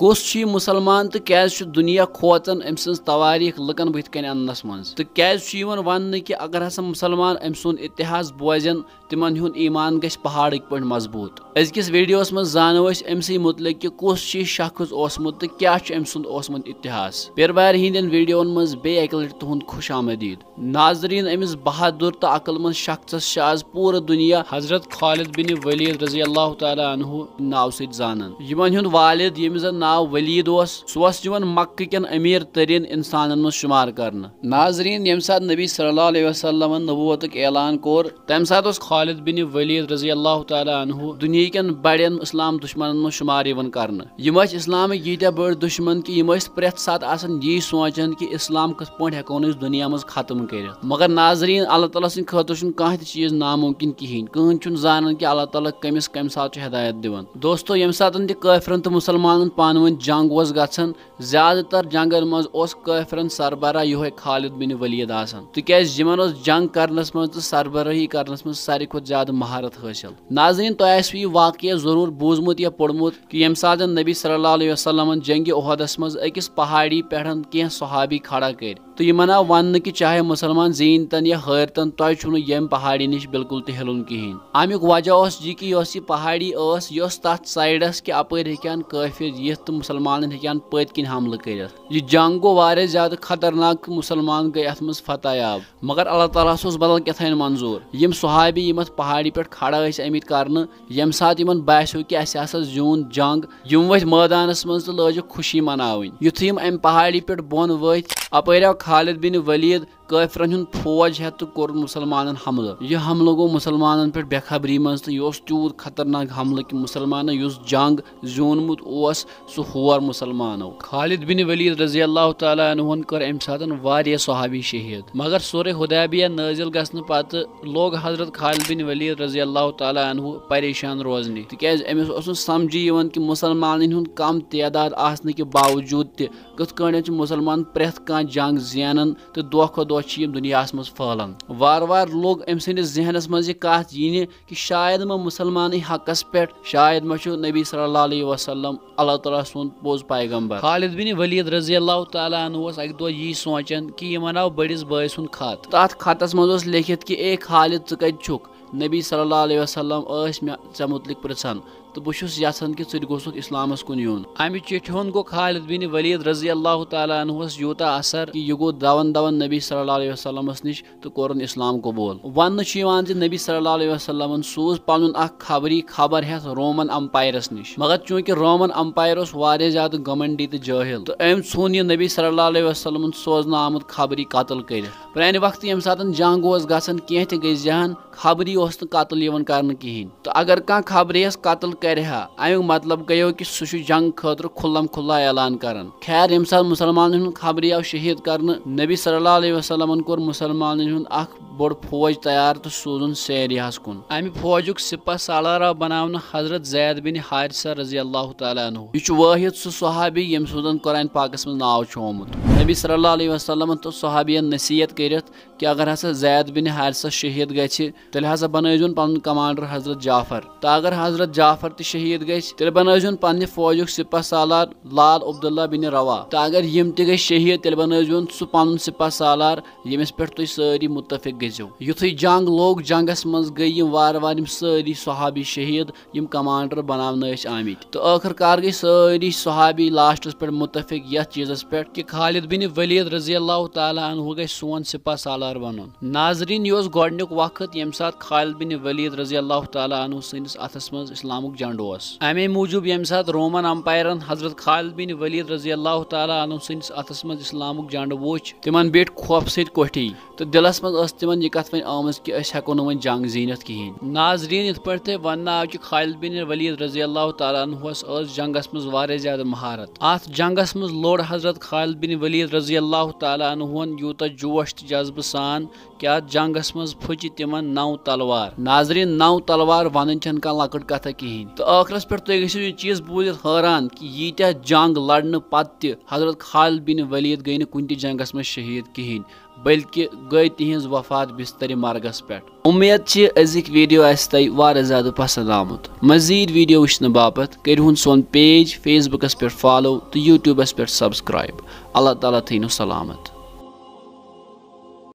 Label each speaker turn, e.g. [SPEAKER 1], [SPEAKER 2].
[SPEAKER 1] कुस मुसलमान तो क्या दुनिया खोचन अम सज तवारीख लुकन बुथ कन अन्नस मज तो क्या वन कि अगर हसा मुसलमान अम सुन इतिहास बोजन तिमन हुन ईमान गछ पहाड़ पे मजबूत। अजकिस वीडियोस मज जानो अम मुतलिक कि कुस शख्स ओसमुत तो क्या अम सुंद ओसमुत इतिहास। पिरवार हिंदन वीडियोन मज बे एक लट तुहुंद खुश आमदीद। नाजरीन अमिस बहादुर तो अक्लमंद शख्स आज पूरा दुनिया हजरत खालिद बिन वलीद रजी अल्लाह तआला अन्हु नाव सत जानन। यमन हुंद वालिद यम जन नाव वलीद सह मक्के कन अमीर तरीन इंसानन मज शुमार करन। नाजरीन यम सात नबी सल्लल्लाहु अलैहि वसल्लम नबुव्वतक ऐलान कोर तम सात खालिद बिन वलीद रजी अल्लाह तआला अन्हु दुनिया कन बड़न इस्लाम दुश्मनन मज शुमार यवन करन। यम इस्लाम यीत्या बड़ दुश्मन कि यम प्रेथ सात आसन यी सोचन कि इस्लाम कस पॉइंट हेकोन दुनिया मज खत्म कर। मगर नाजरीन अल्लाह ताला सिंद खतर कह चीज नामुमकिन कहीं कहन जानन कि अल्लाह ताला कमिस कम सात हिदायत दिवन। दोस्तों यम सात काफिरन तो मुसलमान पान वन जंग वस गछन ज्यादातर जंगन मज ओस काफिरन सरबराह योहे खालिद बिन वलीद आसन तिक्याज यमन ओस जंग करनस मज तो सरबराही करनस मज सारी खुद ज्यादा महारत हासिल। नाज़रीन तो यह वाक़या जरूर बूजमुत या पढ़मुत कि यम सात नबी सल्लल्लाहु अलैहि वसल्लम जंग उहदस मज अकिस पहाड़ी पे कह सहाबी खड़ा कर तो यमन आव वन कि चाहे मुसलमान जीनतन या हारतन तुम यम पहाड़ी निश बिल्कुल तह हिलन कहें। अमुक वजह जी कि यह पहाड़ी तथ साइडस कि अपर हेकान काफिर यह तो मुसलमान हेकान पत किन हमल कर। यह जंग गो वारिया ज्यादा खतरनाक मुसलमान गई अत मज फतह याब। मगर अल्लाह ताला बदल कथन मंजूर यम सहाबी यम पहाड़ी पे खड़ा आमित कर यम सात यमन बासो कि अस जून जंग यम वथ मैदानस मज तो लज खुशी मनावन। युथ यम अम पहाड़ी पे बोन वथ अपर आव खालिद बिन वलीद काफिरन हुंद फौज हेत तो कोर मुसलमान हमल। यह हमल गो मुसलमान पे बेखबरी मज तो यह तूत खतरनाक हमल कि मुसलमान युस जंग जोनमुत सह होर मुसलमानो। खालिद बिन वलीद रजी अल्लाह तआला अन्हुन कर अम सातन वारिया सहाबी शहीद। मगर सूरह हुदैबिया नाजिल गसन पत लोग हजरत खालिद बिन वलीद रजी अल्लाह तआला अन्हु परेशान रोजने तिक्याज अमिस ओस समझी यवन कि मुसलमानन हुंद कम तादाद आसने के बावजूद त कथ कण मुसलमान प्रेथ कह जंग ज़ैनन तो दो खो दो दुनिया मज फहलान। वार वार लोग अम सस जहनस मज कत यी कि शायद मा मुसलमान हकस पे शायद मा नबी सल्लल्लाहु अलैहि वसल्लम अल्लाह ताला सुन पोज पैगंबर। खालिद बिन वलीद रजी अल्लाह तआला अन्हु अक दो यी सोचन कि यमन आव बड़िस बाय सुन खत तथ खतस मज लिखित कि ए खालिद च कत छुक नबी सल्लल्लाहु अलैहि वसल्लम मे चे मुतलिक पृछन तो बहुत यसान कि च गोसुक इस्लामस कुन यून। अमि चिट्ठि हुंद गो खालिद बिन वलीद रजी अल्लाह तआला अन्हुस यूता असर कि यह गो दवन दवन नबी सल्लल्लाहु अलैहि वसल्लमस निश तो कोरन इस्लाम कबूल। वन नबी सल्लल्लाहु अलैहि वसल्लम सूज पनुन खबरी खबर हेत रोमन अम्पायरस निश। मगर चूंकि रोमन अम्पायर वारिया ज्यादा गमंडी तो जाहिल तो अम छून यह नबी सल्लल्लाहु अलैहि वसल्लम सोजन आमुत खबरी कत्ल कर। प्रान वक्त यम सात जंग गसन कह गई जहन खबरी कत्ल यवन कर कहें तो अगर कह खबरी कत्ल करहा अमुक मतलब गयो कि सह जंग खतर खुल्लम खुल्ला ऐलान करन। खैर यम सात मुसलमान खबरी आव शहीद कर नबी सल्लल्लाहु अलैहि वसल्लम कोर मुसलमान बोड़ फौज तैयार तो सूजुन सैरियास कुन। अमि फौजुक सिपह सालार आव बनावन हजरत जैद बिन हारिसा रजी अल्लाह तआला अन्हु। यह वाहिद सह सहाबी यम सुदन कुरान पाकस मज नाव आमुत। नबी सल्लल्लाहु अलैहि वसल्लम तो सहाबियन नसीहत करित कि अगर हसा जैद बिन हारिसा शहीद गछि तेल हसा बनैजुन पन कमांडर हजरत जाफर तो अगर हजरत जाफर तो शहीद गछि तेल बनैजुन पन्ने फौजुक सिपह सालार लाल अब्दुल्ला बिन रवा तो अगर यम ते गई शहीद तेल बनैजुन सह पन सिपह सालार यमिस पे तुम सारी मुतफिक गजो। युथै जंग लोग जंगस मज गई वार वार सारी सहाबी शहीद यम कमांडर बनावन आमित तो आखिरकार गई सारी सहाबी लास्टस पे मुतफिक यथ चीजस पे कि खालिद बिन वलीद रजी अल्लाह तआला अन्हु गई सोन सिपह सालार बनन। नाजरीन यह गोडनुक वक्त यम सात खालिद बिन वलीद रजी अल्लाह तआला अन्हु सनिस अथस मज इस्लामुक झंड ओस। अमे मूजूब यम सात रोमन अम्पायरन हजरत खालिद बिन वलीद रजी अल्लाह तआला अन्हु सनिस अथस मज इस्लामुक झंड वुच तिमन बेट खौफ सत कोठी तो दिलस मज तिमन यह कथ वन आमज कि हेको न वन जंग जीनत कहें। नाजरीन इत पे वन आव कि खालिद बिन वलीद रजी अल्लाह तआला अन्हुस जंगस मज वारिया ज्यादा महारत। अत जंगस मज लोड़ हजरत खालिद बिन वलीद रजी अल्लाह तआला अन्हुन यूता जोश तो जज्ब सान क्या जंगस मज फुच तिमन 9 तलवार। नाजरीन 9 तलवार वन छन कह लकट कथा कहें। तो आखिरस पे तुम गो यह चीज बोलित हैरान कि यीत्या जंग लड़ने पत्त हजरत खालिद बिन वलीद गई कुन जंगस मज शहीद कहें, बल्कि गई तिहज वफात बिस्तर मरगस पे। उम्मीद अजिक वीडियो तह ज्यादा पसंद आमुत। मजीद वीडियो वुचन बापत करूँ सोन पेज फेसबुकस पे फॉलो तो यूट्यूबस पे सब्सक्राइब। अल्लाह ताला थीन सलामत।